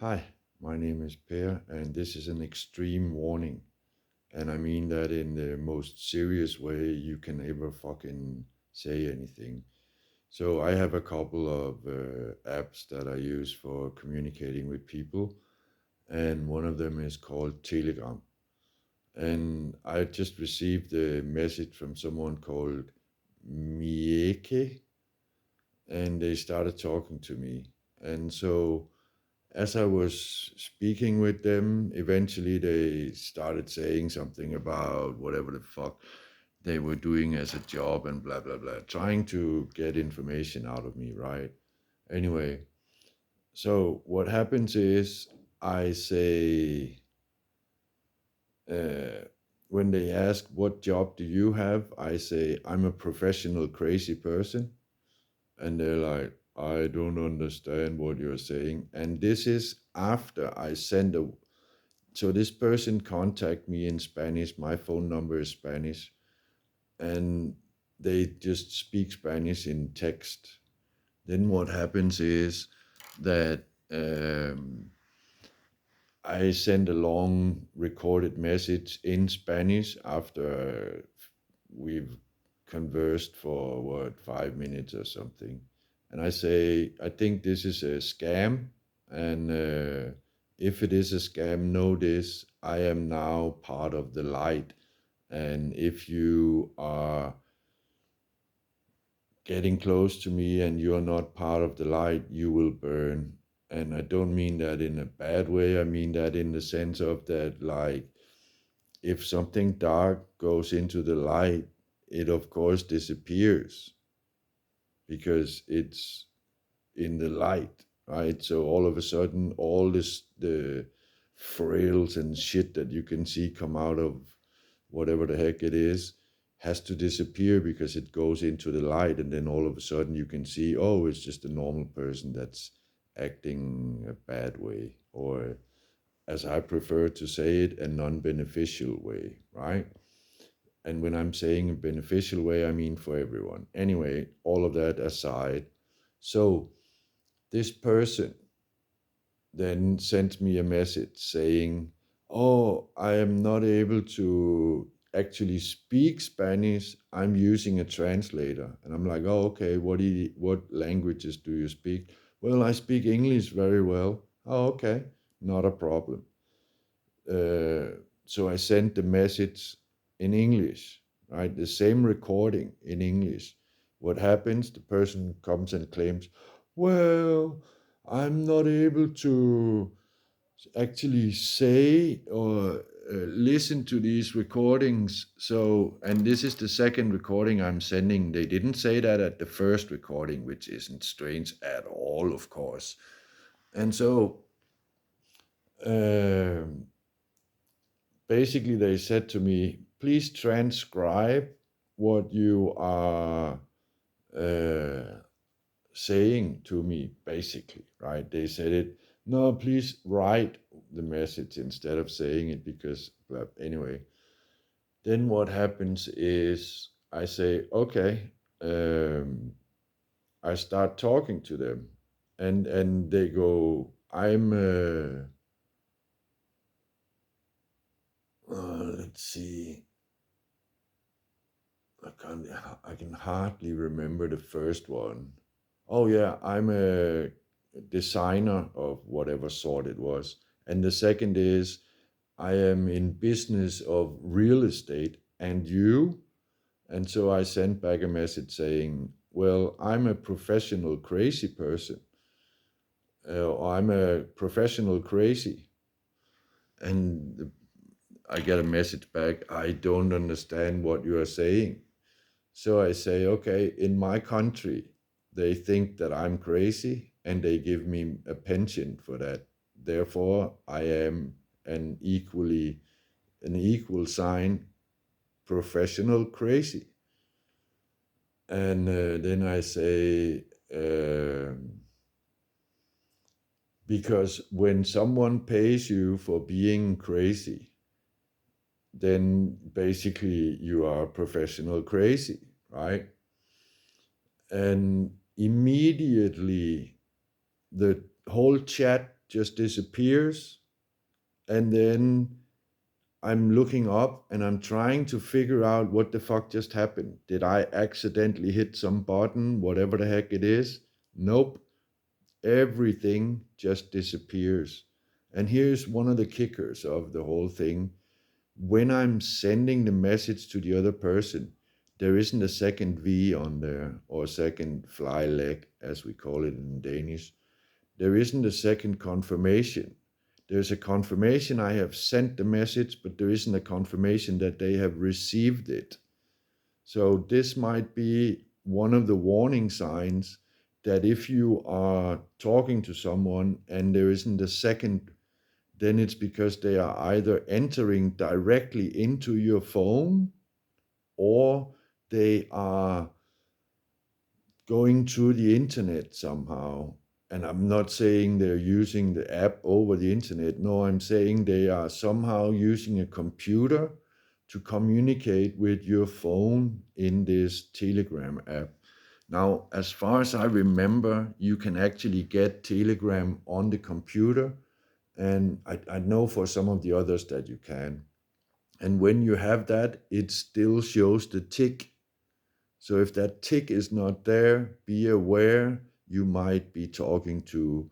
Hi, my name is Per, and this is an extreme warning. And I mean that in the most serious way you can ever fucking say anything. So, I have a couple of apps that I use for communicating with people, and one of them is called Telegram. And I just received a message from someone called Mieke, and they started talking to me. And so, as I was speaking with them, eventually they started saying something about whatever the fuck they were doing as a job and blah, blah, blah, trying to get information out of me, right? Anyway, so what happens is I say, uh, when they ask, what job do you have? I say, I'm a professional crazy person. And they're like, I don't understand what you're saying. And this is after I send a so this person contact me in Spanish. My phone number is Spanish, and they just speak Spanish in text. Then what happens is that I send a long recorded message in Spanish after we've conversed for 5 minutes or something, and I say I think this is a scam, and if it is a scam, know this: I am now part of the light, and if you are getting close to me and you're not part of the light, you will burn. And I don't mean that in a bad way. I mean that in the sense of that, like, if something dark goes into the light, it of course disappears because it's in the light, right? So all of a sudden, all the frails and shit that you can see come out of whatever the heck it is has to disappear because it goes into the light, and then all of a sudden you can see, oh, it's just a normal person that's acting a bad way, or as I prefer to say it, a non-beneficial way, right? And when I'm saying a beneficial way, I mean for everyone. Anyway, all of that aside, so this person then sent me a message saying, oh, I am not able to actually speak Spanish. I'm using a translator. And I'm like, oh, okay, what languages do you speak? Well, I speak English very well. Oh, okay, not a problem. So I sent the message in English, right? The same recording in English. What happens? The person comes and claims, well, I'm not able to actually say or listen to these recordings. So, and this is the second recording I'm sending. They didn't say that at the first recording, which isn't strange at all, of course. And so, um, basically, they said to me, please transcribe what you are uh, saying to me, basically, right? They said it, no, please write the message instead of saying it because, blah. Anyway, then what happens is I say, okay, um, I start talking to them, and they go, let's see, I can't. I can hardly remember the first one. Oh yeah, I'm a designer of whatever sort it was. And the second is I am in business of real estate, and you? And so I sent back a message saying, well, I'm a professional crazy person. I'm a professional crazy. And I get a message back, I don't understand what you are saying. So I say, okay, in my country, they think that I'm crazy and they give me a pension for that. Therefore, I am an equal sign professional crazy. And then I say, because when someone pays you for being crazy, then basically you are professional crazy, right? And immediately the whole chat just disappears, and then I'm looking up and I'm trying to figure out what the fuck just happened. Did I accidentally hit some button, whatever the heck it is? Nope. Everything just disappears. And here's one of the kickers of the whole thing. When I'm sending the message to the other person, there isn't a second V on there, or a second fly leg, as we call it in Danish. There isn't a second confirmation. There's a confirmation I have sent the message, but there isn't a confirmation that they have received it. So this might be one of the warning signs that if you are talking to someone and there isn't a second, then it's because they are either entering directly into your phone, or they are going through the internet somehow. And I'm not saying they're using the app over the internet. No, I'm saying they are somehow using a computer to communicate with your phone in this Telegram app. Now, as far as I remember, you can actually get Telegram on the computer, and I know for some of the others that you can. And when you have that, it still shows the tick. So if that tick is not there, be aware you might be talking to,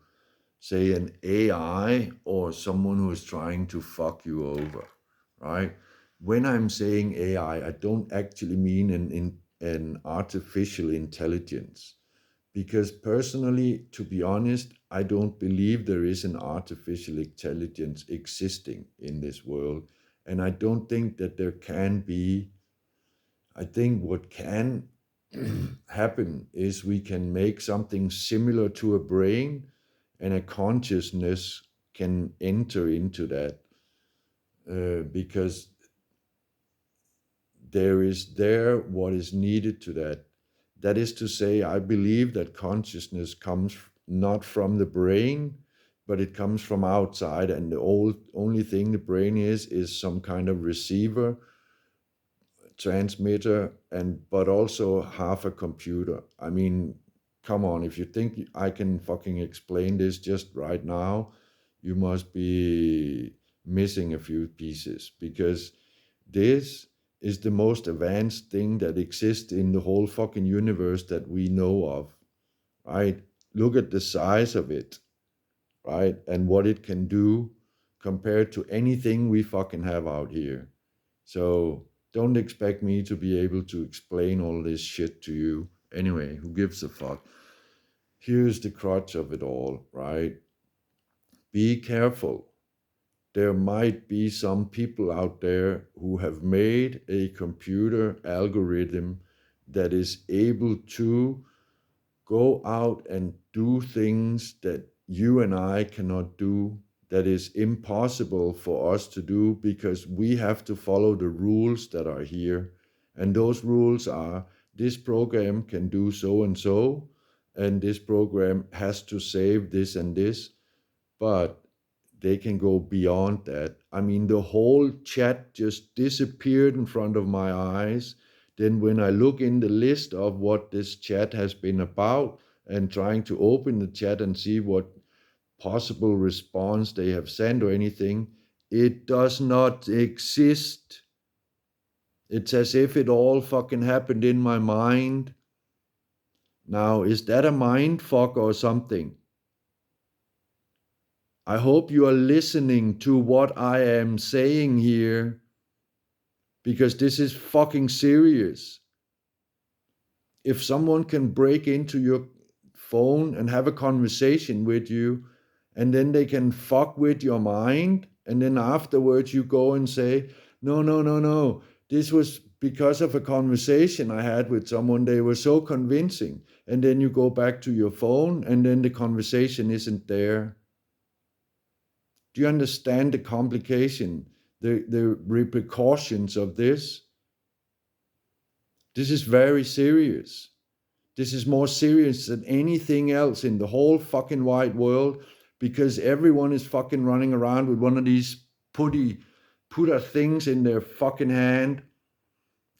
say, an AI or someone who is trying to fuck you over, right? When I'm saying AI, I don't actually mean an artificial intelligence, because personally, to be honest, I don't believe there is an artificial intelligence existing in this world. And I don't think that there can be. I think what can happen is we can make something similar to a brain, and a consciousness can enter into that, because there is what is needed to that. That is to say, I believe that consciousness comes not from the brain, but it comes from outside, and the only thing the brain is some kind of receiver, transmitter, but also half a computer. I mean, come on, if you think I can fucking explain this just right now, you must be missing a few pieces, because this is the most advanced thing that exists in the whole fucking universe that we know of, right? Look at the size of it, right? And what it can do compared to anything we fucking have out here. So don't expect me to be able to explain all this shit to you. Anyway, who gives a fuck? Here's the crutch of it all, right? Be careful. There might be some people out there who have made a computer algorithm that is able to go out and do things that you and I cannot do, that is impossible for us to do, because we have to follow the rules that are here. And those rules are, this program can do so and so, and this program has to save this and this, but they can go beyond that. I mean, the whole chat just disappeared in front of my eyes. Then when I look in the list of what this chat has been about, and trying to open the chat and see what possible response they have sent or anything, it does not exist. It's as if it all fucking happened in my mind. Now, is that a mind fuck or something? I hope you are listening to what I am saying here, because this is fucking serious. If someone can break into your phone and have a conversation with you, and then they can fuck with your mind, and then afterwards you go and say, no, no, no, no, this was because of a conversation I had with someone, they were so convincing, and then you go back to your phone and then the conversation isn't there. Do you understand the complication, the repercussions of this? This is very serious. This is more serious than anything else in the whole fucking wide world, because everyone is fucking running around with one of these putter things in their fucking hand.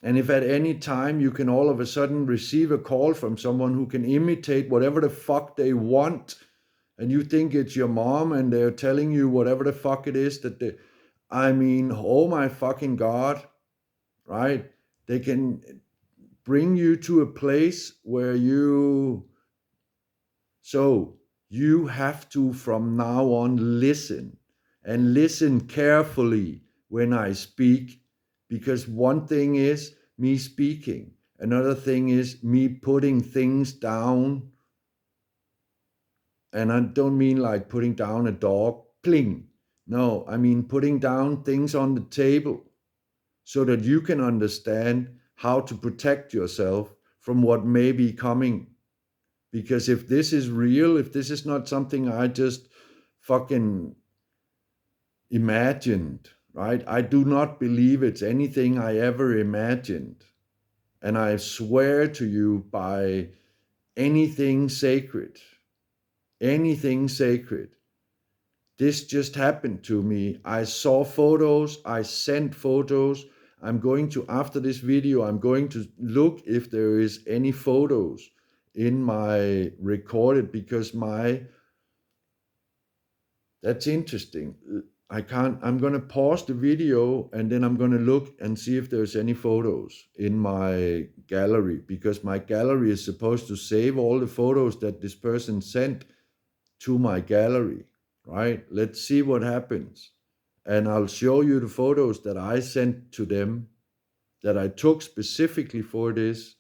And if at any time you can all of a sudden receive a call from someone who can imitate whatever the fuck they want and you think it's your mom and they're telling you whatever the fuck it is that they, I mean, oh my fucking God, right? They can bring you to a place where so you have to from now on listen, and listen carefully when I speak, because one thing is me speaking, another thing is me putting things down. And I don't mean like putting down a dog, pling. No, I mean putting down things on the table so that you can understand how to protect yourself from what may be coming. Because if this is real, if this is not something I just fucking imagined, right? I do not believe it's anything I ever imagined. And I swear to you by anything sacred, this just happened to me. I saw photos, I sent photos. I'm going to, after this video, I'm going to look if there is any photos in my recorded, because that's interesting. I'm going to pause the video and then I'm going to look and see if there's any photos in my gallery, because my gallery is supposed to save all the photos that this person sent to my gallery, right? Let's see what happens. And I'll show you the photos that I sent to them that I took specifically for this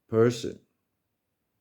person.